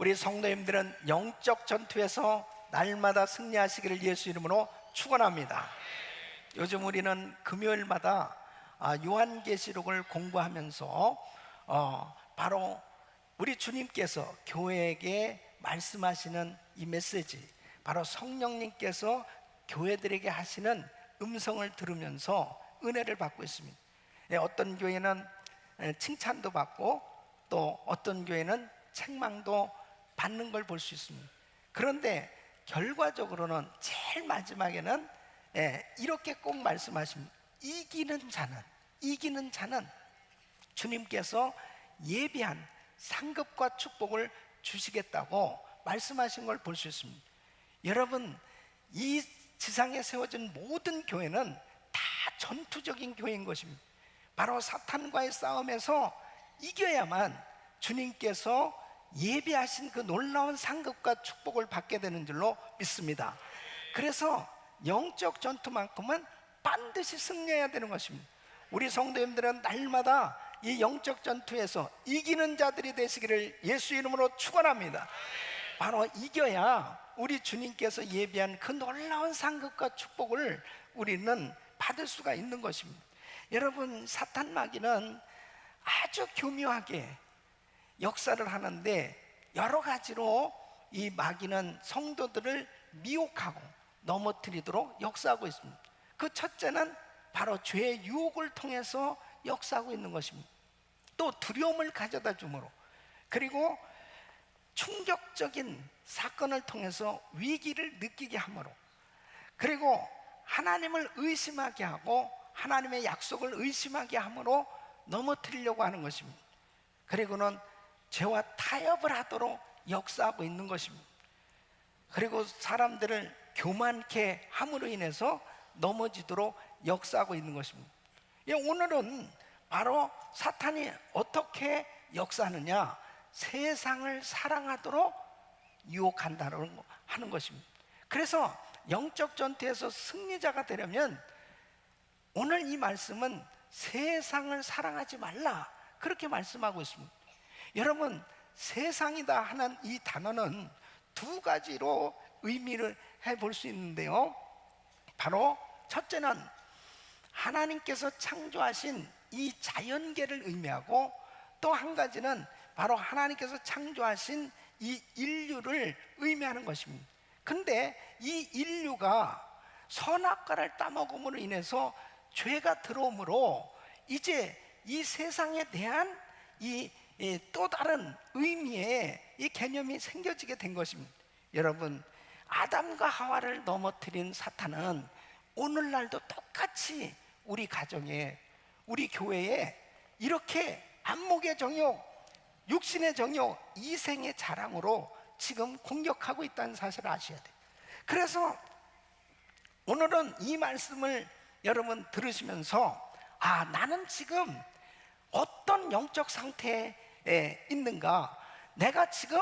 우리 성도님들은 영적 전투에서 날마다 승리하시기를 예수 이름으로 축원합니다. 요즘 우리는 금요일마다 요한계시록을 공부하면서 바로 우리 주님께서 교회에게 말씀하시는 이 메시지, 바로 성령님께서 교회들에게 하시는 음성을 들으면서 은혜를 받고 있습니다. 어떤 교회는 칭찬도 받고 또 어떤 교회는 책망도 받는 걸 볼 수 있습니다. 그런데 결과적으로는 제일 마지막에는 이렇게 꼭 말씀하십니다. 이기는 자는 주님께서 예비한 상급과 축복을 주시겠다고 말씀하신 걸 볼 수 있습니다. 여러분, 이 지상에 세워진 모든 교회는 다 전투적인 교회인 것입니다. 바로 사탄과의 싸움에서 이겨야만 주님께서 예비하신 그 놀라운 상급과 축복을 받게 되는 줄로 믿습니다. 그래서 영적 전투만큼은 반드시 승리해야 되는 것입니다. 우리 성도님들은 날마다 이 영적 전투에서 이기는 자들이 되시기를 예수 이름으로 축원합니다. 바로 이겨야 우리 주님께서 예비한 그 놀라운 상급과 축복을 우리는 받을 수가 있는 것입니다. 여러분, 사탄 마귀는 아주 교묘하게 역사를 하는데 여러 가지로 이 마귀는 성도들을 미혹하고 넘어뜨리도록 역사하고 있습니다. 그 첫째는 바로 죄의 유혹을 통해서 역사하고 있는 것입니다. 또 두려움을 가져다 주므로, 그리고 충격적인 사건을 통해서 위기를 느끼게 하므로, 그리고 하나님을 의심하게 하고 하나님의 약속을 의심하게 함으로 넘어뜨리려고 하는 것입니다. 그리고는 죄와 타협을 하도록 역사하고 있는 것입니다. 그리고 사람들을 교만케 함으로 인해서 넘어지도록 역사하고 있는 것입니다. 오늘은 바로 사탄이 어떻게 역사하느냐, 세상을 사랑하도록 유혹한다는 하는 것입니다. 그래서 영적 전투에서 승리자가 되려면 오늘 이 말씀은 세상을 사랑하지 말라, 그렇게 말씀하고 있습니다. 여러분, 세상이다 하는 이 단어는 두 가지로 의미를 해볼 수 있는데요, 바로 첫째는 하나님께서 창조하신 이 자연계를 의미하고, 또 한 가지는 바로 하나님께서 창조하신 이 인류를 의미하는 것입니다. 근데 이 인류가 선악과를 따먹음으로 인해서 죄가 들어오므로 이제 이 세상에 대한 이 또 다른 의미의 이 개념이 생겨지게 된 것입니다. 여러분, 아담과 하와를 넘어뜨린 사탄은 오늘날도 똑같이 우리 가정에, 우리 교회에 이렇게 안목의 정욕, 육신의 정욕, 이생의 자랑으로 지금 공격하고 있다는 사실을 아셔야 돼요. 그래서 오늘은 이 말씀을 여러분 들으시면서 나는 지금 어떤 영적 상태에 있는가, 내가 지금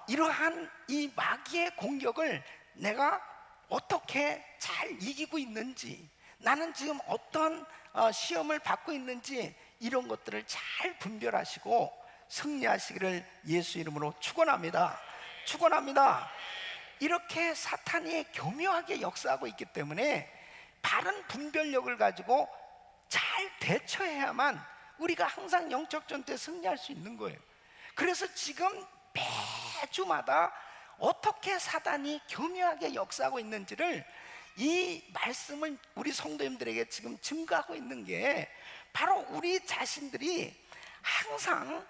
이러한 이 마귀의 공격을 내가 어떻게 잘 이기고 있는지, 나는 지금 어떤 시험을 받고 있는지, 이런 것들을 잘 분별하시고 승리하시기를 예수 이름으로 축원합니다. 축원합니다. 이렇게 사탄이 교묘하게 역사하고 있기 때문에 바른 분별력을 가지고 잘 대처해야만 우리가 항상 영적 전투에 승리할 수 있는 거예요. 그래서 지금 매주마다 어떻게 사단이 교묘하게 역사하고 있는지를 이 말씀을 우리 성도님들에게 지금 증거하고 있는 게 바로 우리 자신들이 항상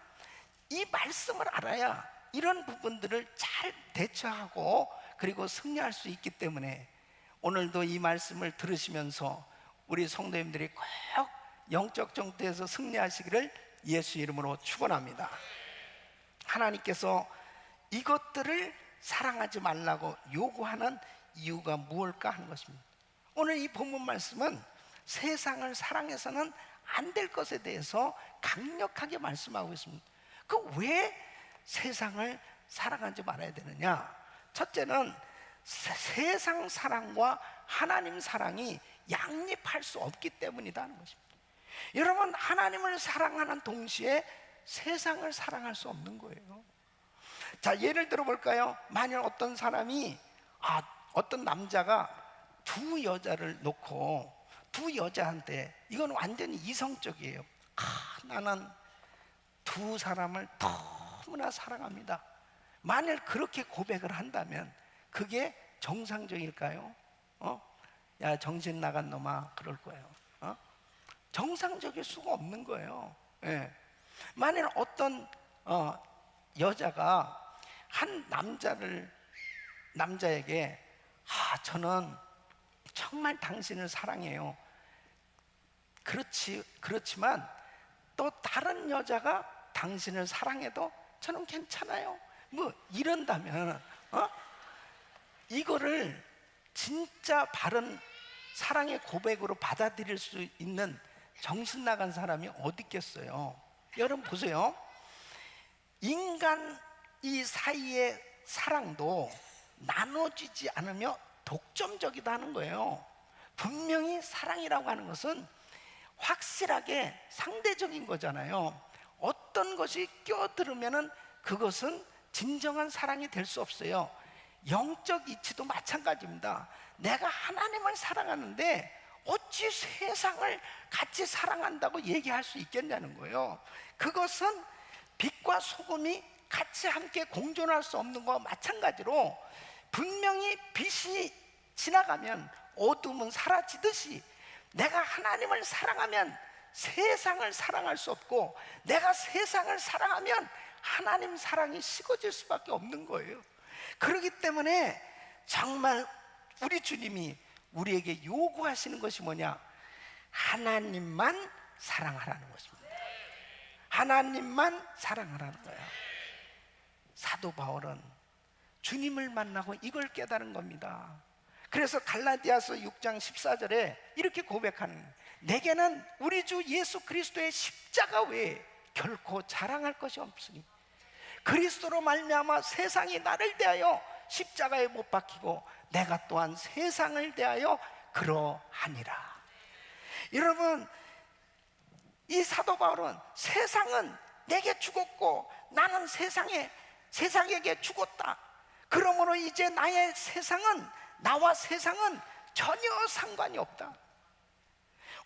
이 말씀을 알아야 이런 부분들을 잘 대처하고 그리고 승리할 수 있기 때문에 오늘도 이 말씀을 들으시면서 우리 성도님들이 꼭 영적 전투에서 승리하시기를 예수 이름으로 축원합니다. 하나님께서 이것들을 사랑하지 말라고 요구하는 이유가 무엇일까 하는 것입니다. 오늘 이 본문 말씀은 세상을 사랑해서는 안 될 것에 대해서 강력하게 말씀하고 있습니다. 그 왜 세상을 사랑하지 말아야 되느냐? 첫째는 세상 사랑과 하나님 사랑이 양립할 수 없기 때문이라는 것입니다. 여러분, 하나님을 사랑하는 동시에 세상을 사랑할 수 없는 거예요. 자, 예를 들어 볼까요? 만약 어떤 사람이 어떤 남자가 두 여자를 놓고 두 여자한테, 이건 완전히 이성적이에요. 나는 두 사람을 너무나 사랑합니다. 만일 그렇게 고백을 한다면 그게 정상적일까요? 야, 정신 나간 놈아, 그럴 거예요. 정상적일 수가 없는 거예요. 예. 만일 어떤 여자가 한 남자에게 저는 정말 당신을 사랑해요. 그렇지만 또 다른 여자가 당신을 사랑해도 저는 괜찮아요. 뭐 이런다면 이거를 진짜 바른 사랑의 고백으로 받아들일 수 있는 정신 나간 사람이 어디 있겠어요? 여러분 보세요. 인간 이 사이의 사랑도 나눠지지 않으며 독점적이다 하는 거예요. 분명히 사랑이라고 하는 것은 확실하게 상대적인 거잖아요. 어떤 것이 껴들으면은 그것은 진정한 사랑이 될 수 없어요. 영적 이치도 마찬가지입니다. 내가 하나님을 사랑하는데 어찌 세상을 같이 사랑한다고 얘기할 수 있겠냐는 거예요. 그것은 빛과 소금이 같이 함께 공존할 수 없는 것과 마찬가지로, 분명히 빛이 지나가면 어둠은 사라지듯이 내가 하나님을 사랑하면 세상을 사랑할 수 없고, 내가 세상을 사랑하면 하나님 사랑이 식어질 수밖에 없는 거예요. 그렇기 때문에 정말 우리 주님이 우리에게 요구하시는 것이 뭐냐? 하나님만 사랑하라는 것입니다. 하나님만 사랑하라는 거예요. 사도 바울은 주님을 만나고 이걸 깨달은 겁니다. 그래서 갈라디아서 6장 14절에 이렇게 고백하는 거예요. 내게는 우리 주 예수 그리스도의 십자가 외에 결코 자랑할 것이 없으니 그리스도로 말미암아 세상이 나를 대하여 십자가에 못 박히고 내가 또한 세상을 대하여 그러하니라. 여러분, 이 사도 바울은 세상은 내게 죽었고 나는 세상에게 죽었다. 그러므로 이제 나와 세상은 전혀 상관이 없다.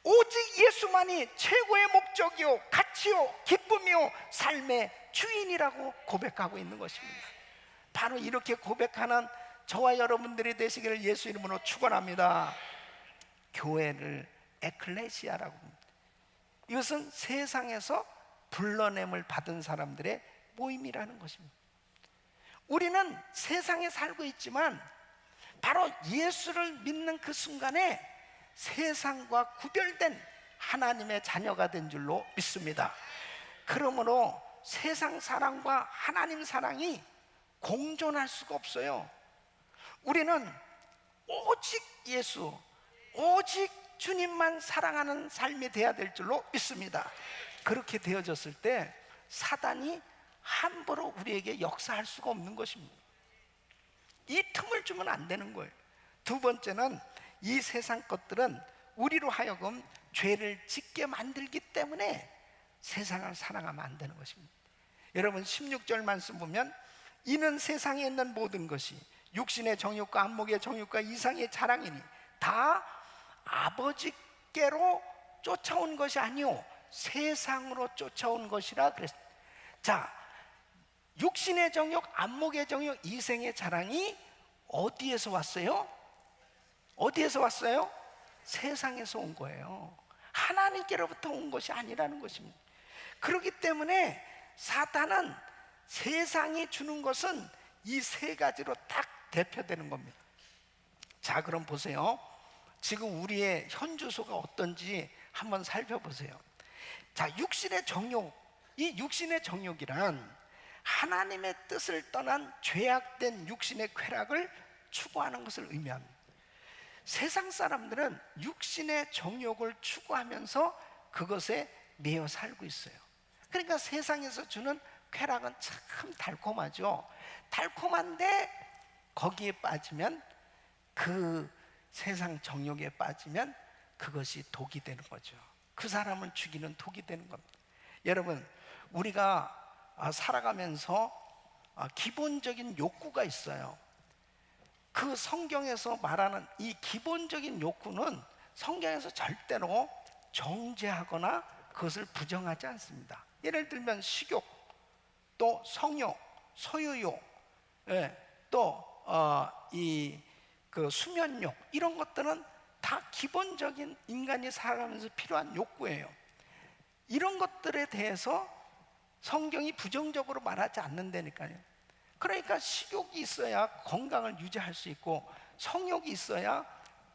오직 예수만이 최고의 목적이요 가치요 기쁨이요 삶의 주인이라고 고백하고 있는 것입니다. 바로 이렇게 고백하는 저와 여러분들이 되시기를 예수 이름으로 축원합니다. 교회를 에클레시아라고 합니다. 이것은 세상에서 불러냄을 받은 사람들의 모임이라는 것입니다. 우리는 세상에 살고 있지만 바로 예수를 믿는 그 순간에 세상과 구별된 하나님의 자녀가 된 줄로 믿습니다. 그러므로 세상 사랑과 하나님 사랑이 공존할 수가 없어요. 우리는 오직 예수, 오직 주님만 사랑하는 삶이 되어야 될 줄로 믿습니다. 그렇게 되어졌을 때 사단이 함부로 우리에게 역사할 수가 없는 것입니다. 이 틈을 주면 안 되는 거예요. 두 번째는 이 세상 것들은 우리로 하여금 죄를 짓게 만들기 때문에 세상을 사랑하면 안 되는 것입니다. 여러분 16절 말씀 보면 이는 세상에 있는 모든 것이 육신의 정욕과 안목의 정욕과 이상의 자랑이니 다 아버지께로 쫓아온 것이 아니오 세상으로 쫓아온 것이라 그랬습니다. 자, 육신의 정욕, 안목의 정욕, 이생의 자랑이 어디에서 왔어요? 어디에서 왔어요? 세상에서 온 거예요. 하나님께로부터 온 것이 아니라는 것입니다. 그렇기 때문에 사탄은 세상이 주는 것은 이 세 가지로 딱 대표되는 겁니다. 자, 그럼 보세요. 지금 우리의 현 주소가 어떤지 한번 살펴보세요. 자, 육신의 정욕, 이 육신의 정욕이란 하나님의 뜻을 떠난 죄악된 육신의 쾌락을 추구하는 것을 의미합니다. 세상 사람들은 육신의 정욕을 추구하면서 그것에 매여 살고 있어요. 그러니까 세상에서 주는 쾌락은 참 달콤하죠. 달콤한데 거기에 빠지면, 그 세상 정욕에 빠지면 그것이 독이 되는 거죠. 그 사람을 죽이는 독이 되는 겁니다. 여러분, 우리가 살아가면서 기본적인 욕구가 있어요. 그 성경에서 말하는 이 기본적인 욕구는 성경에서 절대로 정죄하거나 그것을 부정하지 않습니다. 예를 들면 식욕, 또 성욕, 소유욕, 또 수면욕, 이런 것들은 다 기본적인 인간이 살아가면서 필요한 욕구예요. 이런 것들에 대해서 성경이 부정적으로 말하지 않는다니까요. 그러니까 식욕이 있어야 건강을 유지할 수 있고, 성욕이 있어야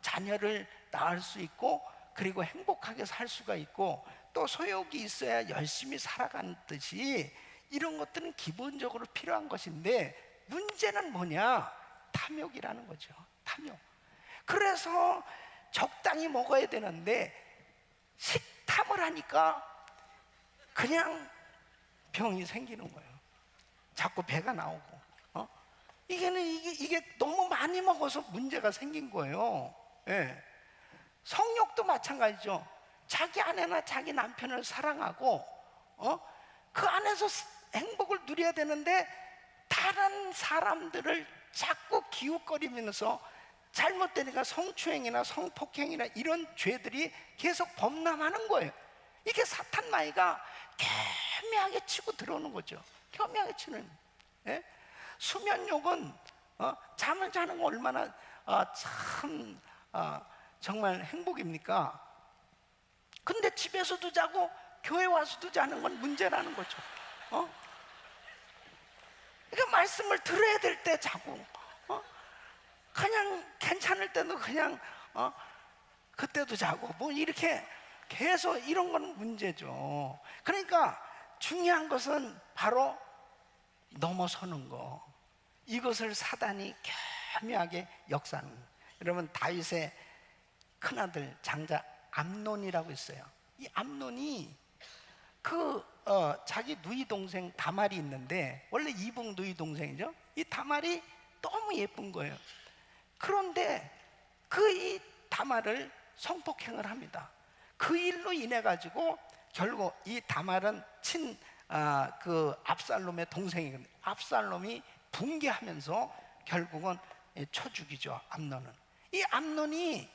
자녀를 낳을 수 있고, 그리고 행복하게 살 수가 있고, 또 소욕이 있어야 열심히 살아가는 듯이 이런 것들은 기본적으로 필요한 것인데, 문제는 뭐냐? 탐욕이라는 거죠. 탐욕. 그래서 적당히 먹어야 되는데 식탐을 하니까 그냥 병이 생기는 거예요. 자꾸 배가 나오고. 이게 너무 많이 먹어서 문제가 생긴 거예요. 예. 성욕도 마찬가지죠. 자기 아내나 자기 남편을 사랑하고 그 안에서 행복을 누려야 되는데 다른 사람들을 자꾸 기웃거리면서 잘못되니까 성추행이나 성폭행이나 이런 죄들이 계속 범람하는 거예요. 이게 사탄 마귀가 교묘하게 치고 들어오는 거죠. 교묘하게 치는. 예? 수면욕은 잠을 자는 거 얼마나 참 정말 행복입니까? 근데 집에서도 자고 교회 와서도 자는 건 문제라는 거죠. 그러니까 말씀을 들어야 될 때 자고, 그냥 괜찮을 때도 그냥 그때도 자고, 뭐 이렇게 계속 이런 건 문제죠. 그러니까 중요한 것은 바로 넘어서는 거. 이것을 사단이 교묘하게 역사하는 거예요. 여러분, 다윗의 큰아들 장자 암논이라고 있어요. 이 암논이 자기 누이 동생 다말이 있는데, 원래 이북 누이 동생이죠. 이 다말이 너무 예쁜 거예요. 그런데 이 다말을 성폭행을 합니다. 그 일로 인해 가지고 결국 이 다말은 압살롬의 동생이거든요. 압살롬이 붕괴하면서 결국은 쳐 죽이죠. 암논은. 이 암논이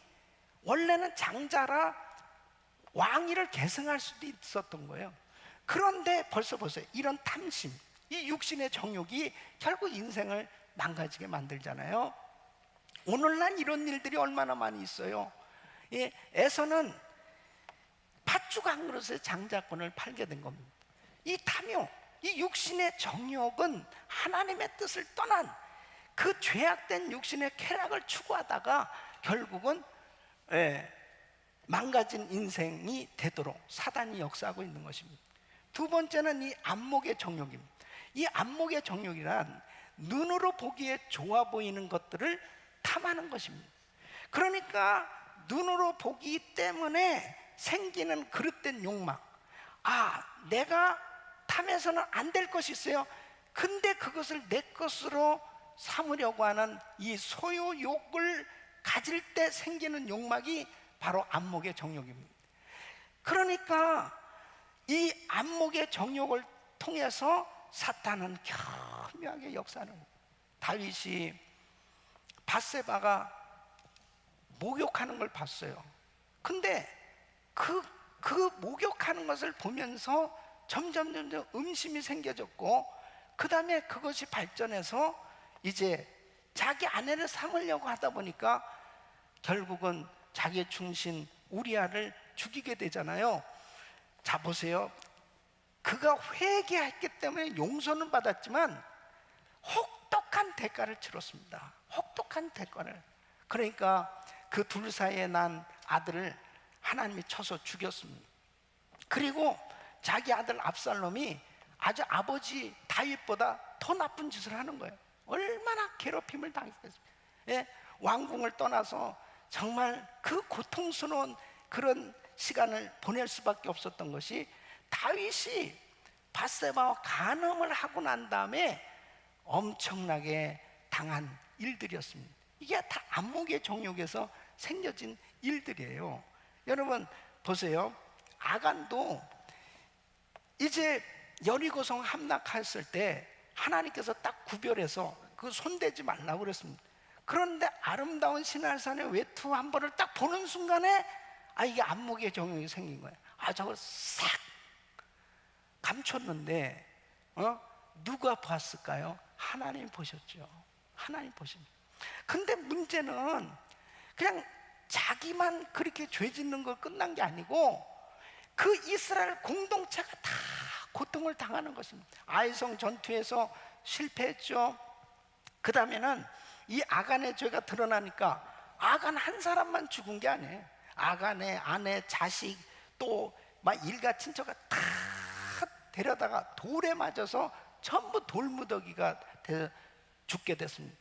원래는 장자라 왕위를 계승할 수도 있었던 거예요. 그런데 벌써 보세요. 이런 탐심, 이 육신의 정욕이 결국 인생을 망가지게 만들잖아요. 오늘날 이런 일들이 얼마나 많이 있어요. 에서는 팥죽 한 그릇에 장자권을 팔게 된 겁니다. 이 탐욕, 이 육신의 정욕은 하나님의 뜻을 떠난 그 죄악된 육신의 쾌락을 추구하다가 결국은 망가진 인생이 되도록 사단이 역사하고 있는 것입니다. 두 번째는 이 안목의 정욕입니다. 이 안목의 정욕이란 눈으로 보기에 좋아 보이는 것들을 탐하는 것입니다. 그러니까 눈으로 보기 때문에 생기는 그릇된 욕망. 내가 탐해서는 안 될 것이 있어요. 근데 그것을 내 것으로 삼으려고 하는 이 소유욕을 가질 때 생기는 욕망이 바로 안목의 정욕입니다. 그러니까 이 안목의 정욕을 통해서 사탄은 교묘하게 역사하는 거예요. 다윗이 밧세바가 목욕하는 걸 봤어요. 근데 그 목욕하는 것을 보면서 점점 음심이 생겨졌고, 그 다음에 그것이 발전해서 이제 자기 아내를 삼으려고 하다 보니까 결국은 자기의 충신 우리아를 죽이게 되잖아요. 자, 보세요. 그가 회개했기 때문에 용서는 받았지만 혹독한 대가를 치렀습니다. 혹독한 대가를. 그러니까 그 둘 사이에 난 아들을 하나님이 쳐서 죽였습니다. 그리고 자기 아들 압살롬이 아주 아버지 다윗보다 더 나쁜 짓을 하는 거예요. 얼마나 괴롭힘을 당했겠습니까? 왕궁을 떠나서 정말 그 고통스러운 그런 시간을 보낼 수밖에 없었던 것이, 다윗이 밧세바와 간음을 하고 난 다음에 엄청나게 당한 일들이었습니다. 이게 다 안목의 정욕에서 생겨진 일들이에요. 여러분 보세요. 아간도 이제 여리고성 함락했을 때 하나님께서 딱 구별해서 그 손대지 말라고 그랬습니다. 그런데 아름다운 시날산의 외투 한 번을 딱 보는 순간에 이게 안목의 정욕이 생긴 거예요. 저걸 싹 감췄는데 누가 봤을까요? 하나님 보셨죠. 하나님 보십니다. 근데 문제는 그냥 자기만 그렇게 죄 짓는 거 끝난 게 아니고 그 이스라엘 공동체가 다 고통을 당하는 것입니다. 아이성 전투에서 실패했죠. 그 다음에는 이 아간의 죄가 드러나니까 아간 한 사람만 죽은 게 아니에요. 아간의 아내, 자식, 또 막 일가 친척가 다 데려다가 돌에 맞아서 전부 돌무더기가 죽게 됐습니다.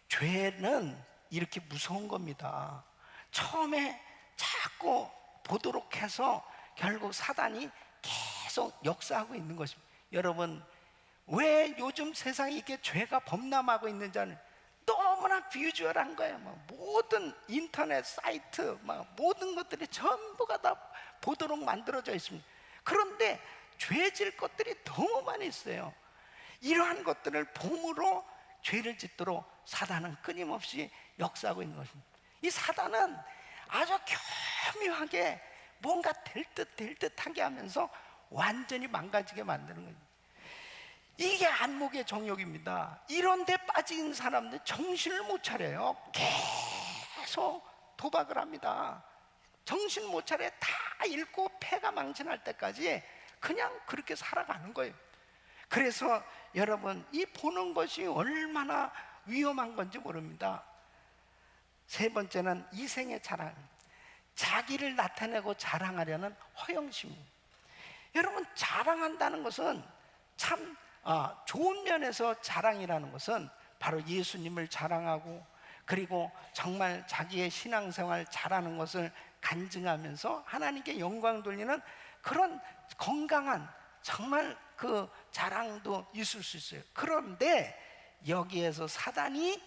죄는 이렇게 무서운 겁니다. 처음에 자꾸 보도록 해서 결국 사단이 계속 역사하고 있는 것입니다. 여러분, 왜 요즘 세상에 이렇게 죄가 범람하고 있는지 아는 너무나 비주얼한 거예요. 모든 인터넷 사이트, 모든 것들이 전부가 다 보도록 만들어져 있습니다. 그런데 죄질 것들이 너무 많이 있어요. 이러한 것들을 봄으로 죄를 짓도록 사단은 끊임없이 역사하고 있는 것입니다. 이 사단은 아주 교묘하게 뭔가 될 듯하게 하면서 완전히 망가지게 만드는 거예요. 이게 안목의 정욕입니다. 이런 데 빠진 사람들 정신을 못 차려요. 계속 도박을 합니다. 정신 못 차려 다 잃고 패가 망신할 때까지 그냥 그렇게 살아가는 거예요. 그래서 여러분, 이 보는 것이 얼마나 위험한 건지 모릅니다. 세 번째는 이생의 자랑, 자기를 나타내고 자랑하려는 허영심입니다. 여러분, 자랑한다는 것은 참 좋은 면에서 자랑이라는 것은 바로 예수님을 자랑하고, 그리고 정말 자기의 신앙생활 잘하는 것을 간증하면서 하나님께 영광 돌리는 그런 건강한 정말 그 자랑도 있을 수 있어요. 그런데 여기에서 사단이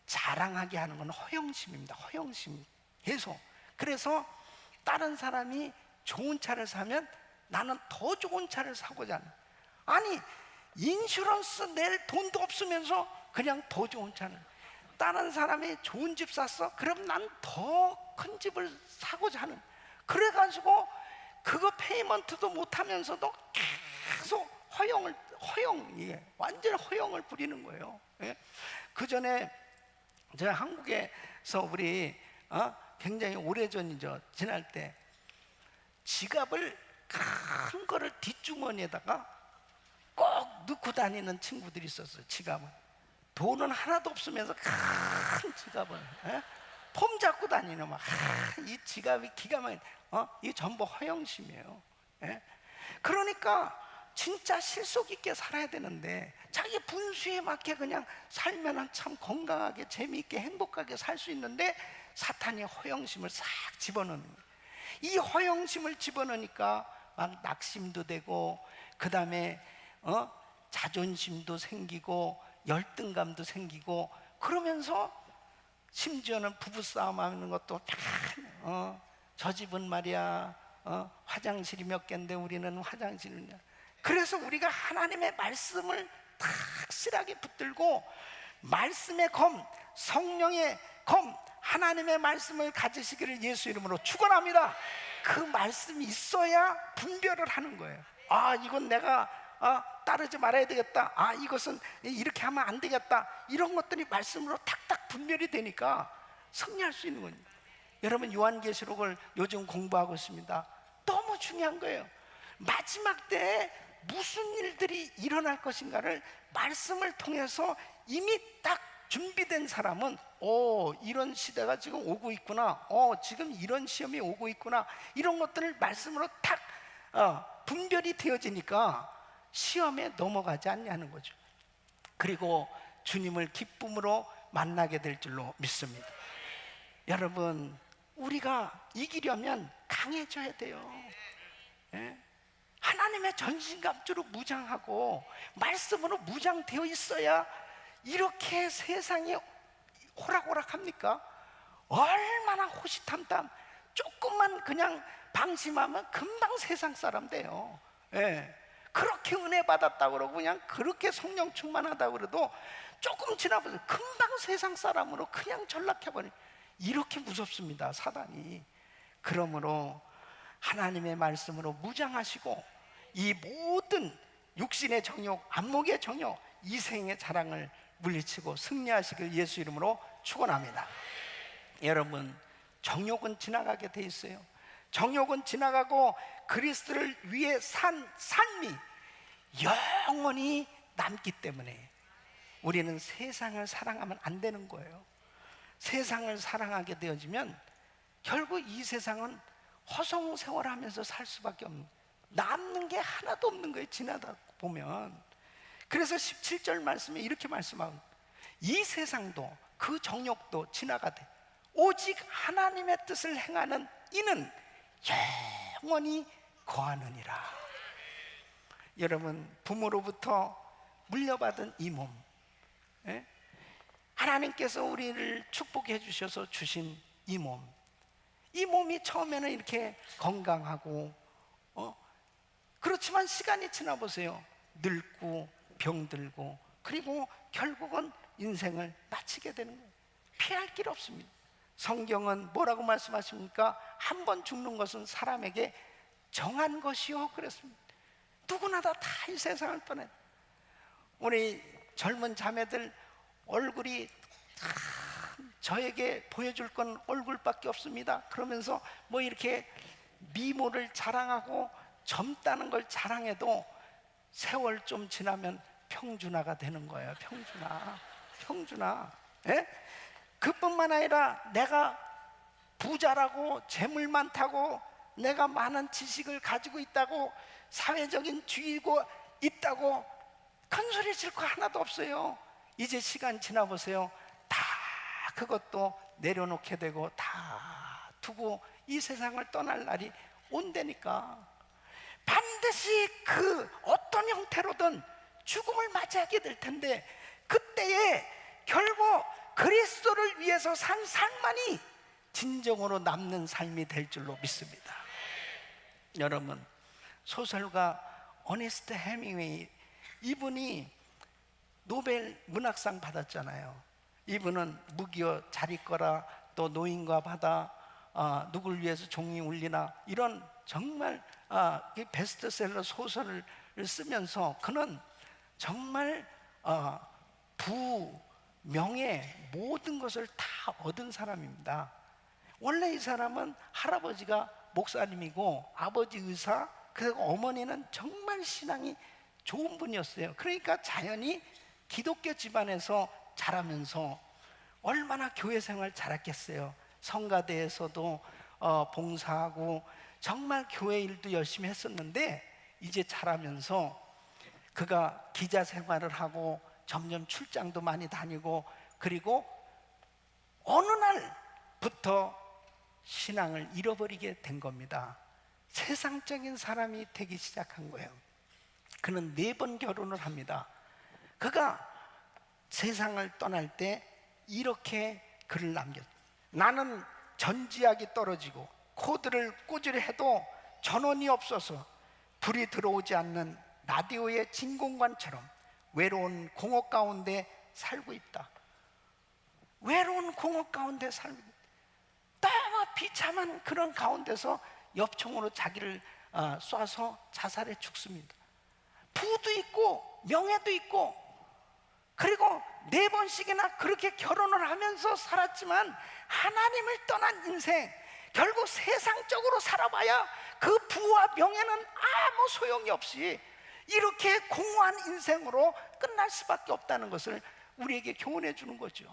자랑하게 하는 건 허영심입니다. 허영심. 계속. 그래서 다른 사람이 좋은 차를 사면 나는 더 좋은 차를 사고자 하는, 아니 인슈런스 낼 돈도 없으면서 그냥 더 좋은 차를, 다른 사람이 좋은 집 샀어? 그럼 난 더 큰 집을 사고자 하는, 그래가지고 그거 페이먼트도 못하면서도 계속 완전히 허영을 부리는 거예요. 예? 그 전에 제가 한국에서 우리 굉장히 오래전이죠. 지날 때 지갑을 큰 거를 뒷주머니에다가 꼭 넣고 다니는 친구들이 있었어요. 지갑은 돈은 하나도 없으면서 큰 지갑을 폼 잡고 다니는 이 지갑이 기가 막힌 이게 전부 허영심이에요. 예? 그러니까 진짜 실속 있게 살아야 되는데 자기 분수에 맞게 그냥 살면은 참 건강하게 재미있게 행복하게 살 수 있는데 사탄이 허영심을 싹 집어넣는 거예요. 이 허영심을 집어넣으니까 막 낙심도 되고, 그 다음에 자존심도 생기고 열등감도 생기고, 그러면서 심지어는 부부싸움 하는 것도 저 집은 말이야 화장실이 몇 개인데 우리는 화장실을, 그래서 우리가 하나님의 말씀을 확실하게 붙들고 말씀의 검, 성령의 검, 하나님의 말씀을 가지시기를 예수 이름으로 축원합니다. 그 말씀이 있어야 분별을 하는 거예요. 이건 내가 따르지 말아야 되겠다. 이것은 이렇게 하면 안 되겠다. 이런 것들이 말씀으로 탁탁 분별이 되니까 승리할 수 있는 겁니다. 여러분, 요한계시록을 요즘 공부하고 있습니다. 너무 중요한 거예요. 마지막 때에 무슨 일들이 일어날 것인가를 말씀을 통해서 이미 딱 준비된 사람은 이런 시대가 지금 오고 있구나, 지금 이런 시험이 오고 있구나, 이런 것들을 말씀으로 탁 분별이 되어지니까 시험에 넘어가지 않냐는 거죠. 그리고 주님을 기쁨으로 만나게 될 줄로 믿습니다. 여러분, 우리가 이기려면 강해져야 돼요. 예? 하나님의 전신갑주로 무장하고 말씀으로 무장되어 있어야 이렇게 세상이 호락호락합니까? 얼마나 호시탐탐, 조금만 그냥 방심하면 금방 세상 사람 돼요. 예. 그렇게 은혜 받았다고 그러고 그냥 그렇게 성령 충만하다고 그래도 조금 지나보세요. 금방 세상 사람으로 그냥 전락해버려요. 이렇게 무섭습니다, 사단이. 그러므로 하나님의 말씀으로 무장하시고 이 모든 육신의 정욕, 안목의 정욕, 이생의 자랑을 물리치고 승리하시길 예수 이름으로 축원합니다. 여러분, 정욕은 지나가게 돼 있어요. 정욕은 지나가고 그리스도를 위해 산 삶이 영원히 남기 때문에 우리는 세상을 사랑하면 안 되는 거예요. 세상을 사랑하게 되어지면 결국 이 세상은 허송세월하면서 살 수밖에 없는, 남는 게 하나도 없는 거예요, 지나다 보면. 그래서 17절 말씀에 이렇게 말씀하고, 이 세상도 그 정욕도 지나가되 오직 하나님의 뜻을 행하는 이는 영원히 거하느니라. 여러분, 부모로부터 물려받은 이 몸, 하나님께서 우리를 축복해 주셔서 주신 이 몸, 이 몸이 처음에는 이렇게 건강하고 그렇지만 시간이 지나 보세요. 늙고 병들고 그리고 결국은 인생을 마치게 되는 거예요. 피할 길 없습니다. 성경은 뭐라고 말씀하십니까? 한 번 죽는 것은 사람에게 정한 것이요 그랬습니다. 누구나 다 이 세상을 떠나요. 우리 젊은 자매들 얼굴이 다 저에게 보여줄 건 얼굴밖에 없습니다. 그러면서 뭐 이렇게 미모를 자랑하고 젊다는 걸 자랑해도 세월 좀 지나면 평준화가 되는 거예요. 평준화. 예? 그뿐만 아니라 내가 부자라고 재물 많다고 내가 많은 지식을 가지고 있다고 사회적인 지위고 있다고 큰 소리 칠 거 하나도 없어요. 이제 시간 지나보세요. 다 그것도 내려놓게 되고 다 두고 이 세상을 떠날 날이 온다니까. 반드시 그 어떤 형태로든 죽음을 맞이하게 될 텐데 그때에 결국 그리스도를 위해서 산 삶만이 진정으로 남는 삶이 될 줄로 믿습니다. 여러분, 소설가 어네스트 해밍웨이, 이분이 노벨 문학상 받았잖아요. 이분은 무기여 잘 있거라, 또 노인과 바다, 누굴 위해서 종이 울리나, 이런 정말 베스트셀러 소설을 쓰면서 그는 정말 부, 명예, 모든 것을 다 얻은 사람입니다. 원래 이 사람은 할아버지가 목사님이고 아버지 의사, 그리고 어머니는 정말 신앙이 좋은 분이었어요. 그러니까 자연히 기독교 집안에서 자라면서 얼마나 교회 생활 잘했겠어요. 성가대에서도 봉사하고 정말 교회 일도 열심히 했었는데 이제 자라면서 그가 기자 생활을 하고 점점 출장도 많이 다니고 그리고 어느 날부터 신앙을 잃어버리게 된 겁니다. 세상적인 사람이 되기 시작한 거예요. 그는 4번 결혼을 합니다. 그가 세상을 떠날 때 이렇게 글을 남겼어요. 나는 전지하기 떨어지고 코드를 꾸준히 해도 전원이 없어서 불이 들어오지 않는 라디오의 진공관처럼 외로운 공허 가운데 살고 있다. 외로운 공허 가운데 살고 있다. 너무 비참한 그런 가운데서 엽총으로 자기를 쏴서 자살해 죽습니다. 부도 있고 명예도 있고 그리고 4번씩이나 그렇게 결혼을 하면서 살았지만 하나님을 떠난 인생, 결국 세상적으로 살아봐야 그 부와 명예는 아무 소용이 없이 이렇게 공허한 인생으로 끝날 수밖에 없다는 것을 우리에게 교훈해 주는 거죠.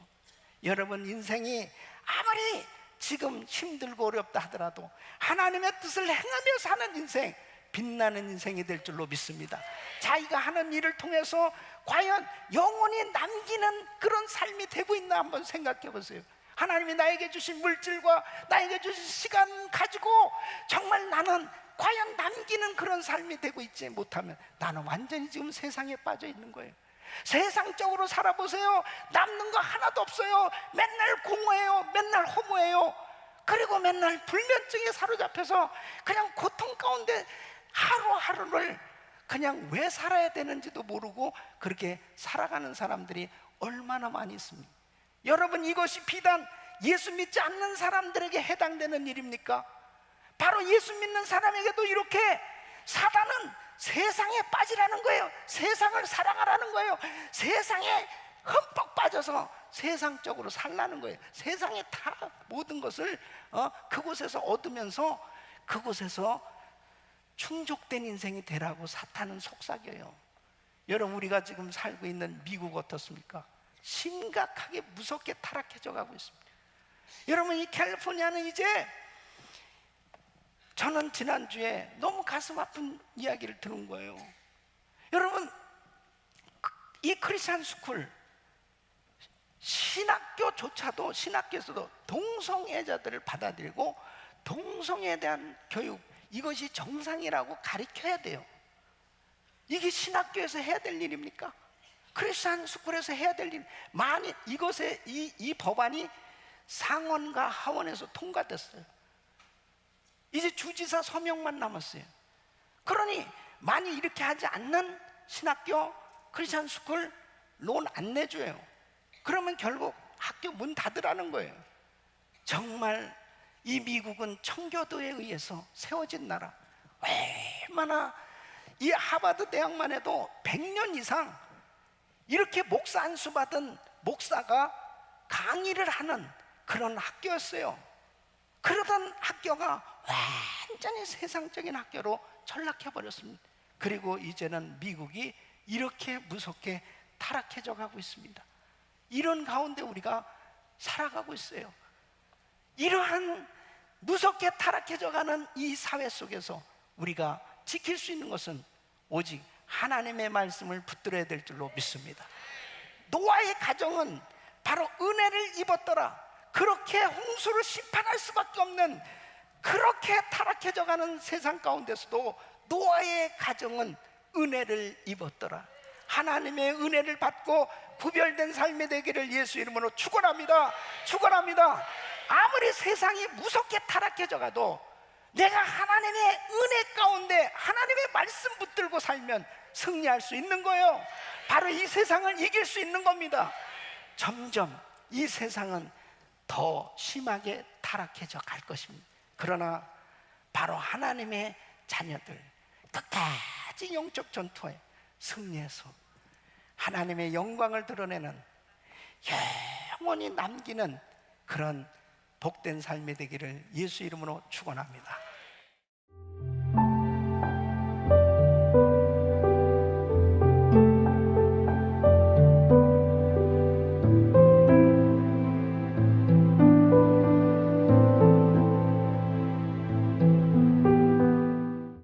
여러분, 인생이 아무리 지금 힘들고 어렵다 하더라도 하나님의 뜻을 행하며 사는 인생, 빛나는 인생이 될 줄로 믿습니다. 자기가 하는 일을 통해서 과연 영원히 남기는 그런 삶이 되고 있나 한번 생각해 보세요. 하나님이 나에게 주신 물질과 나에게 주신 시간 가지고 정말 나는 과연 남기는 그런 삶이 되고 있지 못하면 나는 완전히 지금 세상에 빠져 있는 거예요. 세상적으로 살아보세요. 남는 거 하나도 없어요. 맨날 공허해요. 맨날 허무해요. 그리고 맨날 불면증에 사로잡혀서 그냥 고통 가운데 하루하루를 그냥 왜 살아야 되는지도 모르고 그렇게 살아가는 사람들이 얼마나 많이 있습니까? 여러분, 이것이 비단 예수 믿지 않는 사람들에게 해당되는 일입니까? 바로 예수 믿는 사람에게도 이렇게 사단은 세상에 빠지라는 거예요. 세상을 사랑하라는 거예요. 세상에 흠뻑 빠져서 세상적으로 살라는 거예요. 세상에 다 모든 것을 그곳에서 얻으면서 그곳에서 충족된 인생이 되라고 사탄은 속삭여요. 여러분, 우리가 지금 살고 있는 미국 어떻습니까? 심각하게 무섭게 타락해져 가고 있습니다. 여러분, 이 캘리포니아는 이제, 저는 지난주에 너무 가슴 아픈 이야기를 들은 거예요. 여러분, 이 크리스찬 스쿨 신학교조차도, 신학교에서도 동성애자들을 받아들이고 동성애에 대한 교육, 이것이 정상이라고 가르쳐야 돼요. 이게 신학교에서 해야 될 일입니까? 크리스찬 스쿨에서 해야 될 일. 만일 이것에 이 법안이 상원과 하원에서 통과됐어요. 이제 주지사 서명만 남았어요. 그러니 만일 이렇게 하지 않는 신학교, 크리스찬 스쿨 론 안 내줘요. 그러면 결국 학교 문 닫으라는 거예요. 정말 이 미국은 청교도에 의해서 세워진 나라. 얼마나, 이 하버드 대학만 해도 100년 이상 이렇게 목사 안수 받은 목사가 강의를 하는 그런 학교였어요. 그러던 학교가 완전히 세상적인 학교로 전락해 버렸습니다. 그리고 이제는 미국이 이렇게 무섭게 타락해져 가고 있습니다. 이런 가운데 우리가 살아가고 있어요. 이러한 무섭게 타락해져 가는 이 사회 속에서 우리가 지킬 수 있는 것은 오직 하나님의 말씀을 붙들어야 될 줄로 믿습니다. 노아의 가정은 바로 은혜를 입었더라. 그렇게 홍수를 심판할 수밖에 없는, 그렇게 타락해져 가는 세상 가운데서도 노아의 가정은 은혜를 입었더라. 하나님의 은혜를 받고 구별된 삶이 되기를 예수 이름으로 축원합니다. 축원합니다. 아무리 세상이 무섭게 타락해져 가도 내가 하나님의 은혜 가운데 하나님의 말씀 붙들고 살면 승리할 수 있는 거예요. 바로 이 세상을 이길 수 있는 겁니다. 점점 이 세상은 더 심하게 타락해져 갈 것입니다. 그러나 바로 하나님의 자녀들, 끝까지 영적 전투에 승리해서 하나님의 영광을 드러내는, 영원히 남기는 그런 복된 삶이 되기를 예수 이름으로 축원합니다.